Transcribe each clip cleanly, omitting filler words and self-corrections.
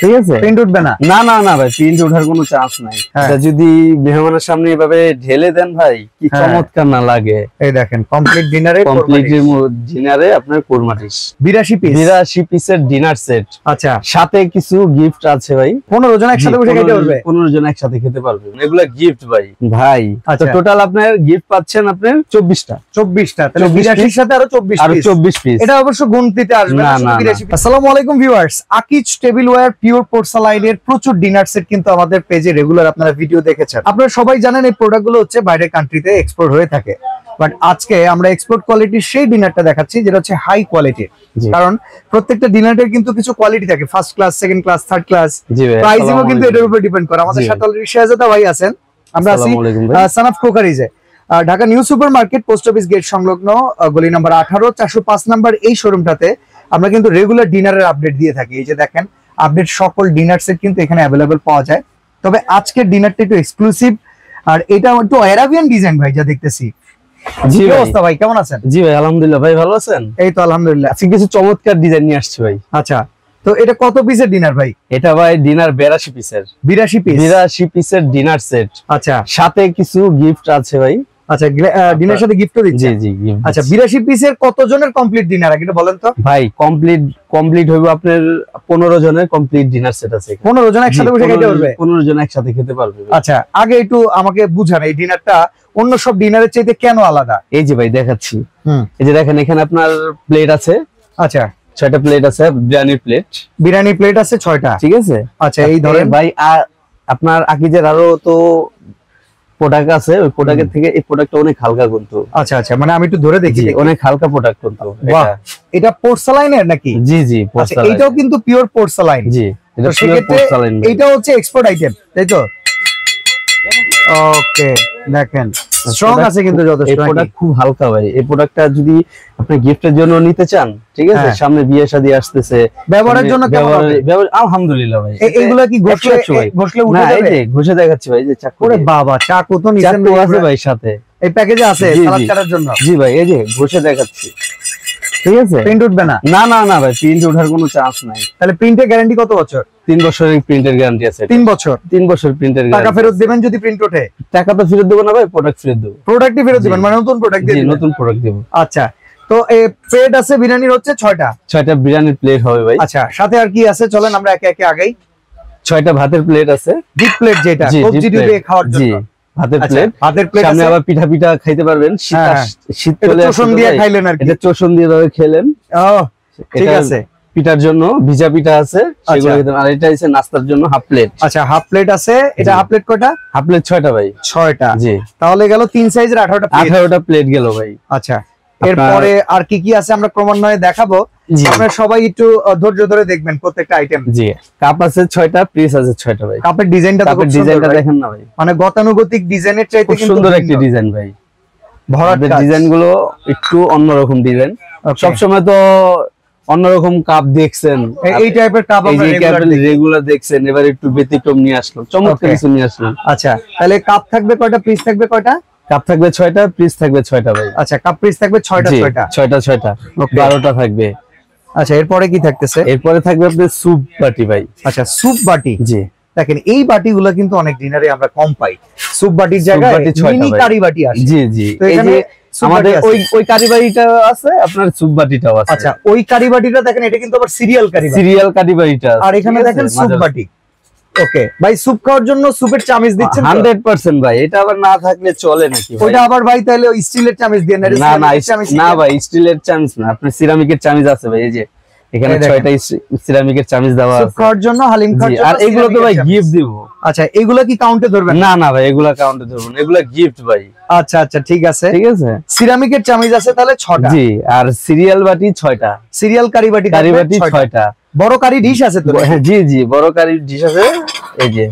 ঠিক আছে, প্রিন্ট উঠবে না? না না না ভাই, প্রিন্ট ওঠার কোনো চান্স নাই। এটা যদি মেহমানের সামনে এভাবে ঢেলে দেন ভাই, কি চমৎকার না লাগে। এই দেখেন কমপ্লিট ডিনারে, ডিনারে আপনার কোরমাটিস 82 পিসের ডিনার সেট। আচ্ছা, সাথে কিছু গিফট আছে ভাই। 15 জন একসাথে বসে খেতে পারবে? 15 জন একসাথে খেতে পারবে, এগুলা গিফট ভাই। আচ্ছা, টোটাল আপনার গিফট পাচ্ছেন আপনার 24টা। তাহলে 82 সাথে আরো 24 পিস। এটা অবশ্য গুনতিতে আসবে না। আসসালামু আলাইকুম ভিউয়ার্স, আকিজ টেবিলওয়্যার পিওর পোর্সেলাইনের প্রচুর ডিনার সেট কিন্তু আমাদের পেজে রেগুলার আপনারা ভিডিও দেখেছেন। আপনারা সবাই জানেন এই প্রোডাক্টগুলো হচ্ছে বাইরের কান্ট্রিতে এক্সপোর্ট হয়ে থাকে, বাট আজকে আমরা এক্সপোর্ট কোয়ালিটির সেই ডিনারটা দেখাচ্ছি যেটা হচ্ছে হাই কোয়ালিটির। কারণ প্রত্যেকটা ডিনারের কিন্তু কিছু কোয়ালিটি থাকে, first class, second class, third class, প্রাইসিংও কিন্তু এটার উপর ডিপেন্ড করে। আমাদের সাথে অলরেডি শাহজাদা ভাই আছেন, আমরা আছি সানাফ কোকারিজে, Dhaka new super market, post office gate সংলগ্ন, গলি নাম্বার 18, 405 নাম্বার এই শোরুমটাতে আমরা কিন্তু রেগুলার ডিনারের আপডেট দিয়ে থাকি। এই যে দেখেন আপডেট, সকল ডিনার সেট কিন্তু এখানে অ্যাভেলেবেল পাওয়া যায়। তবে আজকের ডিনারটা একটু এক্সক্লুসিভ, আর এটা একটু আরাবিয়ান ডিজাইন ভাই যা দেখতেছি। জি অবস্থা ভাই, কেমন আছেন? জি ভাই আলহামদুলিল্লাহ, ভাই ভালো আছেন? এই তো আলহামদুলিল্লাহ। আজকে কিছু চমৎকার ডিজাইন নিয়ে আসছি ভাই। আচ্ছা, তো এটা কত পিসের ডিনার ভাই? এটা ভাই ডিনার 82 পিসের। 82 পিসের ডিনার সেট। আচ্ছা, সাথে কিছু গিফট আছে ভাই। আচ্ছা, ডিনার সাথে গিফটও দিচ্ছে? জি জি। আচ্ছা, 82 পিসের কত জনের কমপ্লিট ডিনার আগে এটা বলেন তো ভাই। কমপ্লিট হইব আপনার 15 জনের কমপ্লিট ডিনার সেট আছে। 15 জন একসাথে বসে খেতে পারবে? 15 জন একসাথে খেতে পারবে। আচ্ছা, আগে একটু আমাকে বুঝান এই ডিনারটা অন্য সব ডিনারের চাইতে কেন আলাদা? এই যে ভাই দেখাচ্ছি, এই যে দেখেন এখানে আপনার প্লেট আছে। আচ্ছা, 6টা প্লেট আছে, বিরিয়ানি প্লেট আছে 6টা, ঠিক আছে। আচ্ছা, এই ধরেন ভাই আর আপনার আকিজের আরো তো প্রোডাক্ট আছে, ওই প্রোডাক্টের থেকে এই প্রোডাক্টটা অনেক হালকা কিন্তু। আচ্ছা আচ্ছা, মানে আমি একটু ধরে দেখি, অনেক হালকা প্রোডাক্ট কিন্তু। এটা পোর্সেলাইনের নাকি? জি জি, পোর্সেলাইন। এটাও কিন্তু পিওর পোর্সেলাইন। জি, এটা পিওর পোর্সেলাইন। এটা হচ্ছে এক্সপোর্ট আইটেম, তাই তো? ওকে, দেখেন স্ট্রং আছে কিন্তু যথেষ্ট। এই প্রোডাক্ট খুব হালকা ভাই। এই প্রোডাক্টটা যদি আপনি গিফটের জন্য নিতে চান, ঠিক আছে, সামনে বিয়ে শাদী আসতেছে, ব্যবহারের জন্য কেমন হবে? আলহামদুলিল্লাহ ভাই। এগুলা কি ঘষলে উঠে যাবে? এই যে ঘষে দেখাচ্ছি ভাই, যে চাকু। ওরে বাবা, চাকু তো নিচে আছে ভাই সাথে, এই প্যাকেজে আছে সালাদ কাটার জন্য। জি ভাই, এই যে ঘষে দেখাচ্ছি, ঠিক আছে। প্রিন্ট উঠবে না? না না না ভাই, প্রিন্ট ওঠার কোনো চান্স নাই। তাহলে প্রিন্টের গ্যারান্টি কত বছর? 3 বছরের প্রিন্টের গ্যারান্টি আছে। 3 বছর? 3 বছর প্রিন্টের গ্যারান্টি। টাকা ফেরত দিবেন যদি প্রিন্ট ওঠে? টাকা তো ফেরত দেব না ভাই, প্রোডাক্ট ফেরত দেব। প্রোডাক্টই ফেরত দিবেন, মানে নতুন প্রোডাক্ট দিবেন? নতুন প্রোডাক্ট দেব। আচ্ছা, তো এই প্লেট আছে বিরিয়ানির হচ্ছে 6টা বিরিয়ানির প্লেট হবে ভাই। আচ্ছা, সাথে আর কি আছে চলেন আমরা একে একে আগাই। 6টা ভাতের প্লেট আছে, ডিপ প্লেট, যেটা সবজি দিয়ে খাওয়ার জন্য। ভাতের প্লেট সামনে আবার পিঠা খাইতে পারবেন। শীত চলে আসছে, চোষণ দিয়ে খাইলেন আর কি। এটা চোষণ দিয়ে ভাবে খেলেন। ঠিক আছে। পিঠার জন্য ভিজা পিঠা আছে, সেগুলো খেতে। আর এটা হচ্ছে নাস্তার জন্য হাফ প্লেট। আচ্ছা, হাফ প্লেট আছে। এটা হাফ প্লেট কয়টা? হাফ প্লেট 6টা ভাই। 6টা, জি। তাহলে গেল 3 সাইজের 18টা প্লেট গেল ভাই। আচ্ছা, এরপরে আর কি কি আছে আমরা ক্রমান্বয়ে দেখাবো, আপনারা সবাই একটু ধৈর্য ধরে দেখবেন প্রত্যেকটা আইটেম। জি, কাপ আছে 6টা, পিস আছে 6টা ভাই। কাপের ডিজাইনটা তো খুব সুন্দর, দেখেন না ভাই, মানে গতানুগতিক ডিজাইনের চাইতে খুব সুন্দর একটা ডিজাইন ভাই। ভরাট ডিজাইন গুলো একটু অন্যরকম ডিজাইন। সব সময় তো অন্যরকম কাপ দেখছেন, এই টাইপের কাপ আমরা রেগুলার দেখছেন, এবার একটু ব্যতিক্রম নিয়ে আসলাম, চমৎকার কিছু নিয়ে আসলাম। আচ্ছা, তাহলে কাপ থাকবে কয়টা, পিস থাকবে কয়টা? কাপ থাকবে 6টা, পিস থাকবে 6টা ভাই। আচ্ছা, কাপ পিস থাকবে 6টা 12টা থাকবে। আচ্ছা, এরপরে কি থাকতেছে? এরপরে থাকবে আপনাদের স্যুপ বাটি ভাই। আচ্ছা, স্যুপ বাটি। জি, দেখেন এই বাটিগুলো কিন্তু অনেক ডিনারে আমরা কম পাই। স্যুপ বাটির জায়গায় মিনি কারি বাটি আসে। জি জি, তো এখানে আমাদের ওই কারি বাটিটা আছে, আপনার স্যুপ বাটিটাও আছে। আচ্ছা, ওই কারি বাটিটা দেখেন, এটা কিন্তু আবার সিরিয়াল কারি বাটিটা। আর এখানে দেখেন স্যুপ বাটি। ওকে ভাই, স্যুপ খাওয়ার জন্য স্যুপের চামচ দিচ্ছেন 100% ভাই। এটা আবার না থাকলে চলে নাকি ভাই? ওটা আবার ভাই তাহলে ওই স্টিলের চামচ দিয়ে না? না ভাই, স্টিলের চামচ না, আপনার সিরামিকের চামচ আছে ভাই। এই যে এখানে 6টা সিরামিকের চামচ দেওয়া আছে খাওয়ার জন্য, হালিম খাওয়ার জন্য। আর এগুলো তো ভাই গিফট দিব। আচ্ছা, এগুলো কি কাউন্টে ধরবেন? না না ভাই, এগুলা কাউন্টে ধরব না, এগুলা গিফট ভাই। আচ্ছা আচ্ছা, ঠিক আছে। সিরামিকের চামচ আছে তাহলে 6টা। জি, আর সিরিয়াল বাটি 6টা। সিরিয়াল কারি বাটি 6টা। বড় কারি ডিশ আছে তো? জি জি, বড় কারি ডিশ আছে। এই যে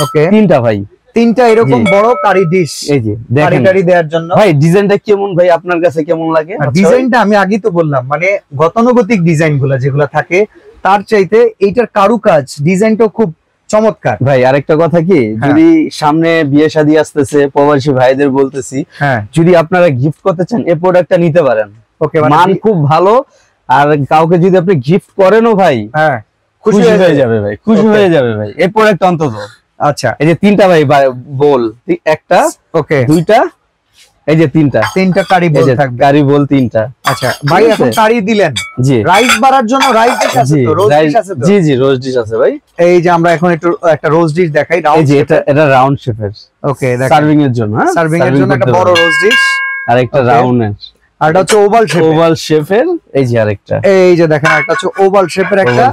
ওকে, 3টা ভাই। 3টা এরকম বড় কারি ডিশ। এই যে দেখেন কারি দেওয়ার জন্য। ভাই ডিজাইনটা কেমন ভাই, আপনার কাছে কেমন লাগে? ডিজাইনটা আমি আগেই তো বললাম, মানে গতানুগতিক ডিজাইনগুলো যেগুলো থাকে তার চাইতে এইটার কারুকাজ ডিজাইনটা খুব চমৎকার ভাই। আরেকটা কথা কি, যদি সামনে বিয়ে শাদী আসতেছে, প্রবাসী ভাইদের বলতেছি, যদি আপনারা গিফট করতে চান এই প্রোডাক্টটা নিতে পারেন। ওকে, মান খুব ভালো। আর কাউকে যদি আপনি গিফট করেনও ভাই, খুশি হয়ে যাবে ভাই, খুশি হয়ে যাবে ভাই এই প্রোডাক্ট অন্তত। আচ্ছা, এই যে তিনটা ভাই বোল, একটা ওকে, দুইটা, এই যে তিনটা কারি বোল থাকবে, কারি বোল তিনটা। আচ্ছা ভাই, এখন কারি দিলেন, জি রাইস বাড়ার জন্য রাইস ডিশ আছে তো, রোজ ডিশ আছে তো? জি জি, রোজ ডিশ আছে ভাই। এই যে আমরা এখন একটু একটা রোজ ডিশ দেখাই, এই যে এটা রাউন্ড শেপের, ওকে, সার্ভিং এর জন্য, হ্যাঁ সার্ভিং এর জন্য একটা বড় রোজ ডিশ, আর একটা রাউন্ড এর, আর এটা হচ্ছে ওভাল শেপের। এই যে আরেকটা, এই যে দেখেন একটা হচ্ছে ওভাল শেপের একটা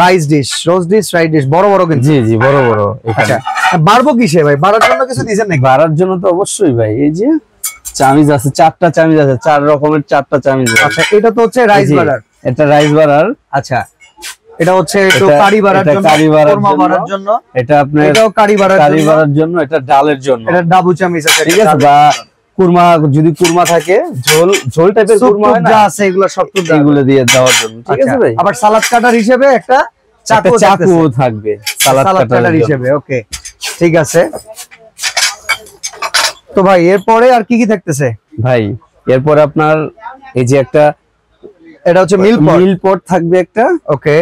রাইস ডিশ, রোজ ডিশ, রাইস ডিশ বড় বড় কিন্তু। জি জি, বড় বড়। আচ্ছা, বাড়বো কিসে ভাই? বাড়ার জন্য কিছু দিবেন নাকি? বাড়ার জন্য তো অবশ্যই ভাই, এই যে চামিজ আছে, 4টা চামিজ আছে, 4 রকমের 4টা চামিজ। আচ্ছা, এটা তো হচ্ছে রাইস বাড়ার, এটা রাইস বাড়ার। আচ্ছা, এটা হচ্ছে একটু কারি বাড়ার জন্য, কোরমা বাড়ার জন্য, এটা আপনার এটাও কারি বাড়ার জন্য, এটা ডালের জন্য, এটা ডাবু চামিজ আছে, ঠিক আছে। বা কুরমা, যদি কুরমা থাকে, ঝোল টাইপের কুরমা হয় না, যা আছে এগুলো সব তো এগুলো দিয়ে দেওয়ার জন্য, ঠিক আছে ভাই। আবার সালাদ কাটার হিসেবে একটা চাকু থাকবে, সালাদ কাটার হিসেবে, ওকে, ঠিক আছে। তো ভাই এরপরে আর কি কি থাকতেছে ভাই? এরপরে আপনার এই যে একটা, এটা হচ্ছে মিল পট থাকবে একটা, ওকে,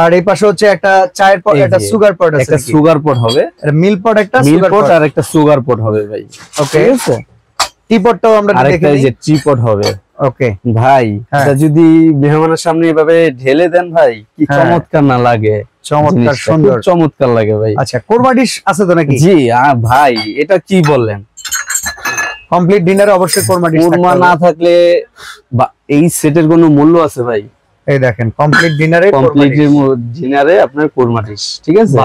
আর এই পাশে হচ্ছে একটা চায়ের পট, একটা সুগার পট আছে, একটা সুগার পট হবে, এটা মিল পট, একটা মিল সুগার পট পট আর একটা সুগার পট হবে ভাই, ওকে। ঠিক আছে, টি পটটাও আমরা দেখে নিই, যে টি পট হবে, ওকে ভাই। এটা যদি মেহমানের সামনে এভাবে ঢেলে দেন ভাই, কি চমৎকার না লাগে, চমৎকার সুন্দর, চমৎকার লাগে ভাই। আচ্ছা, কোরমা ডিশ আছে তো নাকি? জি ভাই, এটা কি বললেন, কমপ্লিট ডিনারে অবশ্যই কোরমা ডিশ থাকবে, কোরমা না থাকলে এই সেটের কোনো মূল্য আছে ভাই? এই দেখেন, কমপ্লিট ডিনারে আপনার কোরমা ডিশ, ঠিক আছে,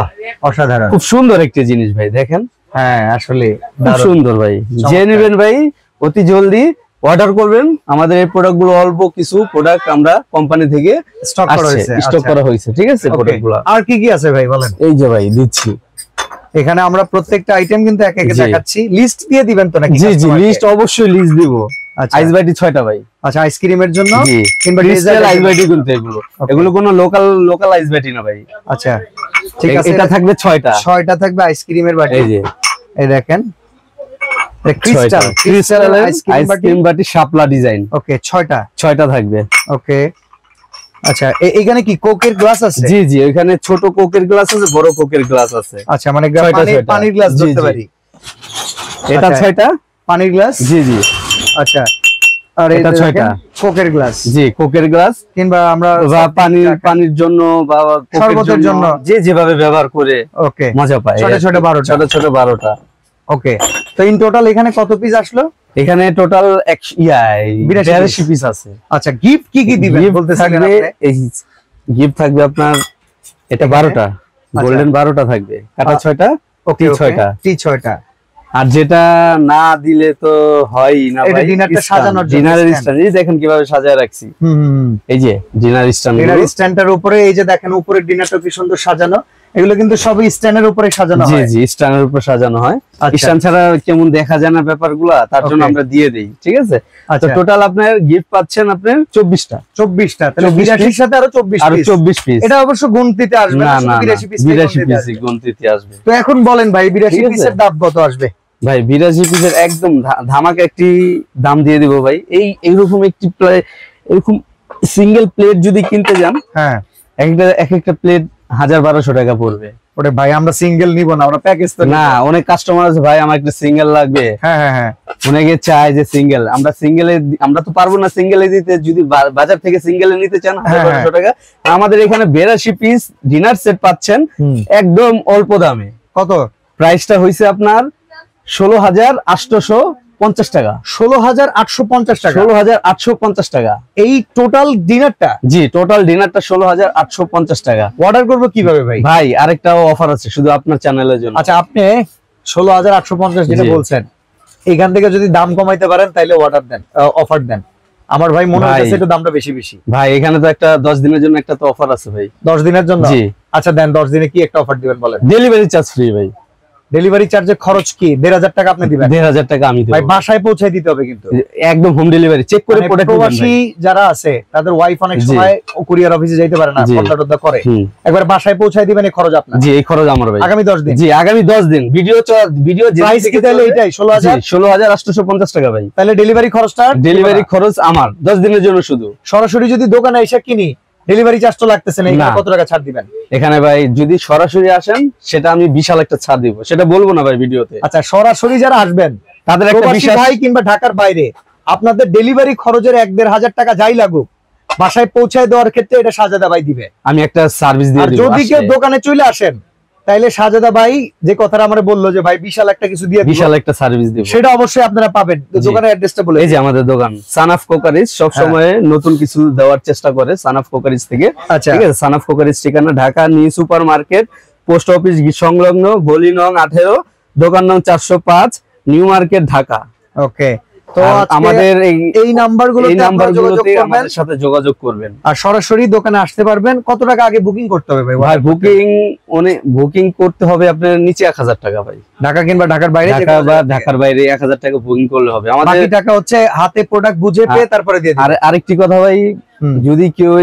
অসাধারণ, খুব সুন্দর একটা জিনিস ভাই, দেখেন। হ্যাঁ, আসলে খুব সুন্দর ভাই, যে নেবেন ভাই অতি জলদি অর্ডার করবেন। আমাদের এই প্রোডাক্ট গুলো, অল্প কিছু প্রোডাক্ট আমরা কোম্পানি থেকে স্টক করা হয়েছে, ঠিক আছে। প্রোডাক্ট গুলো আর কি কি আছে ভাই বলেন? এই যে ভাই দিচ্ছি, এখানে আমরা প্রত্যেকটা আইটেম কিন্তু এক এক দেখাচ্ছি, লিস্ট দিয়ে দিবেন তো নাকি? জি জি, লিস্ট অবশ্যই লিস্ট দিব। আইস বাইটি 6টা ভাই। আচ্ছা, আইসক্রিমের জন্য কিংবা ডিজিটাল আইস বাইটি কিন্তু এগুলো কোনো লোকাল আইস বাইটি না ভাই। আচ্ছা, ঠিক আছে, এটা থাকবে 6টা থাকবে আইসক্রিমের বাটি। এই যে, এই দেখেন, ক্রিস্টাল আইসক্রিম বাটি শাপলা ডিজাইন, ওকে, 6টা থাকবে, ওকে। আচ্ছা, এখানে কি কোকের গ্লাস আছে? জি জি, এখানে ছোট কোকের গ্লাস আছে, বড় কোকের গ্লাস আছে। আচ্ছা, মানে পানির গ্লাস ধরতে পারি, এটা 6টা পানির গ্লাস, জি জি। আচ্ছা, আর এটা 6টা কোকের গ্লাস, জি, কোকের গ্লাস, কিংবা আমরা পানির জন্য বা শরবতের জন্য যেভাবে ব্যবহার করে, ওকে, মজা পায়। ছোট 12টা, ওকে। তো ইন টোটাল এখানে কত পিস আসলো? এখানে টোটাল 82 পিস আছে। আচ্ছা, গিফট কি কি দিবেন বলতেছিলেন আপনি? গিফট থাকবে আপনার, এটা 12টা গোল্ডেন 12টা থাকবে, কাটা 6টা, ওকে, 6টা। আর যেটা না দিলে তো হয় না ভাই, ডিনারটা সাজানোর জন্য, ডিনারের স্ট্যান্ড, এই দেখেন কিভাবে সাজায় রাখছি। এই যে ডিনার স্ট্যান্ডের উপরে, এই যে দেখেন উপরে ডিনারটা কি সুন্দর সাজানো, এগুলো কিন্তু সবই স্ট্যান্ডের উপরে সাজানো হয়। জি জি, স্ট্যান্ডের উপর সাজানো হয়। স্ট্যান্ড ছাড়া কেমন দেখা যায় না ব্যাপারগুলা, তার জন্য আমরা দিয়ে দেই, ঠিক আছে। তো টোটাল আপনার গিফট পাচ্ছেন আপনার 24টা, তাহলে 82 সাথে আরো 24 পিস। এটা অবশ্য গুনতিতে আসবে না, 82 পিস গুনতিতে আসবে। তো এখন বলেন ভাই, 82 পিসের দাম কত আসবে? ভাই 82 পিসের একদম ধামাকা একটি দাম দিয়ে দিব ভাই। এইরকম একটি এরকম সিঙ্গেল প্লেট যদি কিনতে যান, হ্যাঁ, এক একটা প্লেট 1000-1200 টাকা পড়বে। ওরে ভাই, আমরা সিঙ্গেল নিব না, আমরা প্যাকেজ তো না। অনেক কাস্টমার আছে ভাই, আমার একটা সিঙ্গেল লাগবে, হ্যাঁ হ্যাঁ হ্যাঁ, অনেকে চায় যে সিঙ্গেল। আমরা তো পারবো না সিঙ্গেলে দিতে, যদি বাজার থেকে সিঙ্গেলে নিতে চান 1000-1200 টাকা। আমাদের এখানে 82 পিস ডিনার সেট পাচ্ছেন একদম অল্প দামে। কত প্রাইসটা হইছে আপনার? 16,850 টাকা। 16,850 টাকা, 16,850 টাকা এই টোটাল ডিনারটা। জি, টোটাল ডিনারটা 16,850 টাকা। অর্ডার করবো কিভাবে ভাই? ভাই আরেকটাও অফার আছে শুধু আপনার চ্যানেলের জন্য। আচ্ছা, আপনি 16,850 যেটা বলছেন, এখান থেকে যদি দাম কমাইতে পারেন তাহলে অর্ডার দেন, অফার দেন। আমার ভাই মনে হচ্ছে একটু দামটা বেশি ভাই। এখানে তো একটা 10 দিনের জন্য একটা তো অফার আছে ভাই। 10 দিনের জন্য? জি। আচ্ছা দেন, 10 দিনে কি একটা অফার দিবেন বলেন? ডেলিভারি চার্জ ফ্রি ভাই। ডেলিভারি চার্জের খরচ কি? 1,500 টাকা আপনি দিবেন? 1,500 টাকা আমি দেব ভাই। বাসায় পৌঁছে দিতে হবে কিন্তু একদম হোম ডেলিভারি, চেক করে প্রোডাক্ট। প্রবাসী যারা আছে তাদের ওয়াইফ অনেক সময় কুরিয়ার অফিসে যাইতে পারে না, ফোনটা করে, একবার বাসায় পৌঁছায় দিবেন, এই খরচ আপনার? জি, এই খরচ আমার ভাই। আগামী 10 দিন? জি, আগামী 10 দিন। ভিডিও প্রাইস কি তাহলে এটাই 16,850 টাকা ভাই। তাহলে ডেলিভারি খরচটা? ডেলিভারি খরচ আমার 10 দিনের জন্য শুধু। সরাসরি যদি দোকানে এসে কিনি ডেলিভারি চার্জ তো লাগতেছে না, এখানে কত টাকা ছাড় দিবেন? এখানে ভাই যদি সরাসরি আসেন সেটা আমি বিশাল একটা ছাড় দিব, সেটা বলবো না ভাই ভিডিওতে। আচ্ছা, সরাসরি যারা আসবেন তাদের একটা বিশাল ভাই কিংবা ঢাকার বাইরে আপনাদের ডেলিভারি খরচের 1-1.5 টাকা যাই লাগুক বাসায় পৌঁছায় দেওয়ার ক্ষেত্রে এটা শাহজাদা ভাই দিবে। আমি একটা সার্ভিস দিয়ে দিব। যদি কেউ দোকানে চলে আসেন তাইলে শাহজাদা ভাই যে কথাটা আমারে বললো যে ভাই বিশাল একটা কিছু দিয়ে বিশাল একটা সার্ভিস দিব, সেটা অবশ্যই আপনারা পাবেন। দোকানের অ্যাড্রেসটা বলে। এই যে আমাদের দোকান সানাফ কোকারিজ, সব সময় নতুন কিছু দেওয়ার চেষ্টা করে সানাফ কোকারিজ থেকে। ঠিক আছে, সানাফ কোকারিজ ঠিকানা Dhaka new super market, post office সংলগ্ন, গলি নং 18, দোকান নং 405, নিউ মার্কেট, ঢাকা। ওকে, তো আমাদের এই নাম্বারগুলোতে আমাদের সাথে যোগাযোগ করবেন আর সরাসরি দোকানে আসতে পারবেন। কত টাকা আগে বুকিং করতে হবে ভাই? ভাই বুকিং করতে হবে আপনার নিচে 1000 টাকা ভাই, ঢাকা কিংবা ঢাকার বাইরে, ঢাকার বাইরে 1000 টাকা বুকিং করলে হবে। আমাদের বাকি টাকা হচ্ছে হাতে প্রোডাক্ট বুঝে পেয়ে তারপরে দিয়ে দিন। আর আরেকটি কথা ভাই, যদি কেউ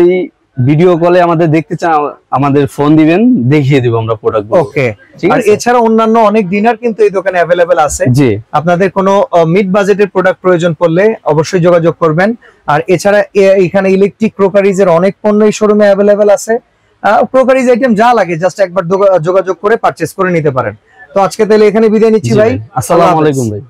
ভিডিও কলে আমাদের দেখতে চান আমাদের ফোন দিবেন, দেখিয়ে দিব আমরা প্রোডাক্ট। ওকে, আর এছাড়া অন্যান্য অনেক ডিনার কিন্তু এই দোকানে अवेलेबल আছে। জি, আপনাদের কোনো মিড বাজেটের প্রোডাক্ট প্রয়োজন পড়লে অবশ্যই যোগাযোগ করবেন। আর এছাড়া এখানে ইলেকট্রিক ক্রোকারিজের অনেক পণ্যই শোরুমে अवेलेबल আছে। ক্রোকারিজ আইটেম যা লাগে জাস্ট একবার যোগাযোগ করে পারচেজ করে নিতে পারেন। তো আজকে তাহলে এখানে বিদায় নিচ্ছি ভাই। আসসালামু আলাইকুম ভাই।